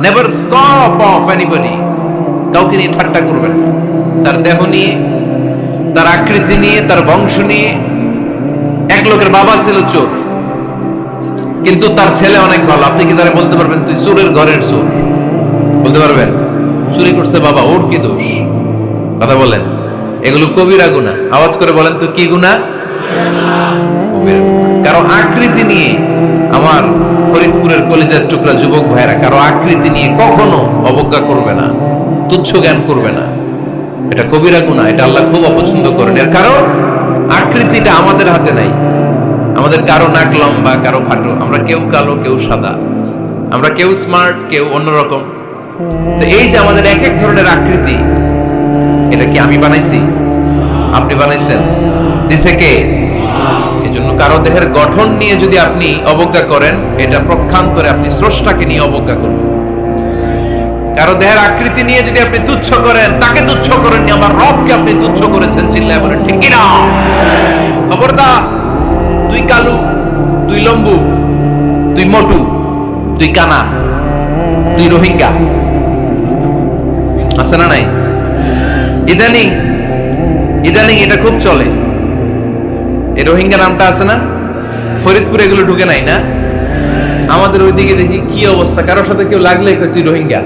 Never স্কপ of anybody. কাউকে নিয়ে ঠাট্টা করবেন না, তার দেহ নিয়ে, তার আকৃতি নিয়ে, তার বংশ নিয়ে। এক লোকের বাবা ছিল চোর, কিন্তু তার ছেলে অনেক ভালো। আপনি কি তারা বলতে পারবেন তুই চোরের ঘরের চোর? বলতে পারবেন? চুরি করছে বাবা, ওর কি দোষ? কথা বলেন। এগুলো কবিরা গুনাহ। আওয়াজ করে বলেন তো কি গুনাহ? কবিরা। কারো আকৃতি নিয়ে, আমার ফরিদপুরের কলেজের টুকরা যুবক ভাইরা, কারো আকৃতি নিয়ে কখনো অবজ্ঞা করবে না, তুচ্ছ জ্ঞান করবে না। এটা কবিরা গুনাহ, এটা আল্লাহ খুব অপছন্দ করেন। এর কারণ আকৃতিটা আমাদের হাতে নাই। আমাদের কারো নাক লম্বা, কারো খাটো, আমরা কেউ কালো, কেউ সাদা, আমরা কেউ স্মার্ট, কেউ অন্যরকম। তো এই যে আমাদের এক এক ধরনের আকৃতি, এটা কি আমি বানাইছি? আপনি বানাইছেন? দিছে কে? এই জন্য কারো দেহের গঠন নিয়ে যদি আপনি অবজ্ঞা করেন, এটা প্রক্ষান্তরে আপনি স্রষ্টাকে নিয়ে অবজ্ঞা করবেন। কারো দেহের আকৃতি নিয়ে যদি আপনি তুচ্ছ করেন, তাকে তুচ্ছ করেননি, আমার রবকে আপনি তুচ্ছ করেছেন। চিল্লায় বলেন ঠিক কিনা? খবরদার! তুই কালু, তুই লম্বু, তুই মোটু, তুই কানা, তুই রোহিঙ্গা, আছে না নাই? ইদানিং এটা খুব চলে। এই রোহিঙ্গা নামটা আছে না? ফরিদপুরে এগুলো ঢুকে নাই না? আমাদের ওইদিকে দেখি কি অবস্থা, কারোর সাথে কেউ লাগলে তুই রোহিঙ্গা।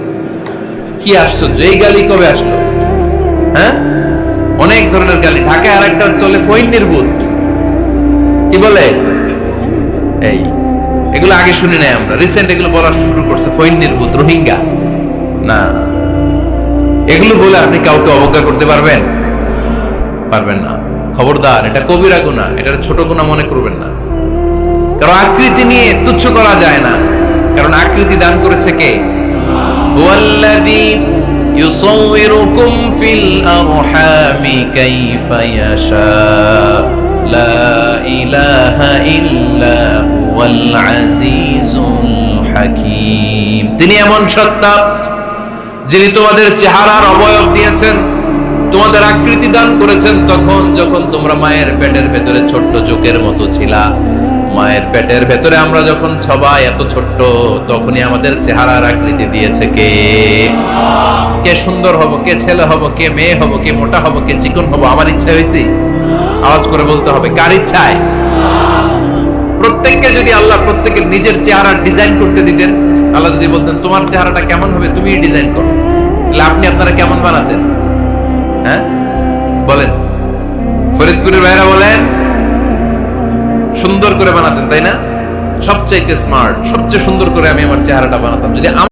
কি আশ্চর্য! এই গালি কবে আসলো? হ্যাঁ, অনেক ধরনের গালি। ঢাকায় আর একটা চলে ফইন্নির ভূত। কি বলে? এই এগুলো আগে শুনি নাই আমরা, রিসেন্ট এগুলো বলা শুরু করছে। ফইন্নির ভূত, রোহিঙ্গা না। এগুলো বলে আপনি কাউকে অবজ্ঞা করতে পারবেন? পারবেন না। খবরদার, এটা কবিরা গুনাহ, এটা ছোট গুনাহ মনে করবেন না। কারণ আকৃতি নিয়ে তুচ্ছ করা যায় না, কারণ আকৃতি দান করেছে কে? হুয়াল্লাযী ইউসাউবিরুকুম ফিল আরহামি কাইফা ইয়াশা লা ইলাহা ইল্লা হুয়াল আজিজুল হাকীম। তিনি এমন সত্তা যিনি তোমাদের চেহারার অবয়ব দিয়েছেন, তোমাদের আকৃতি দান করেছেন তখন যখন তোমরা মায়ের পেটের ভেতরে ছোট্ট চোখের মতো ছিলা। মায়ের পেটের ভেতরে আমরা যখন সবাই এত ছোট্ট, তখনই আমাদের চেহারার আকৃতি দিয়েছে কে? কে সুন্দর হব, কে ছেলে হব, কে মেয়ে হব, কে মোটা হব, কে চিকন হব আমার ইচ্ছা হয়েছে? আওয়াজ করে বলতে হবে, কার ইচ্ছায়? প্রত্যেককে যদি আল্লাহ প্রত্যেকের নিজের চেহারা ডিজাইন করতে দিতেন, আল্লাহ যদি বলতেন তোমার চেহারাটা কেমন হবে তুমি ডিজাইন করো, তাহলে আপনি আপনারা কেমন বানাতেন? হ্যাঁ বলেন। ফরিদপুরের ভাইরা বলেন সুন্দর করে বানাতেন, তাই না? সবচাইতে স্মার্ট, সবচেয়ে সুন্দর করে আমি আমার চেহারাটা বানাতাম। যদি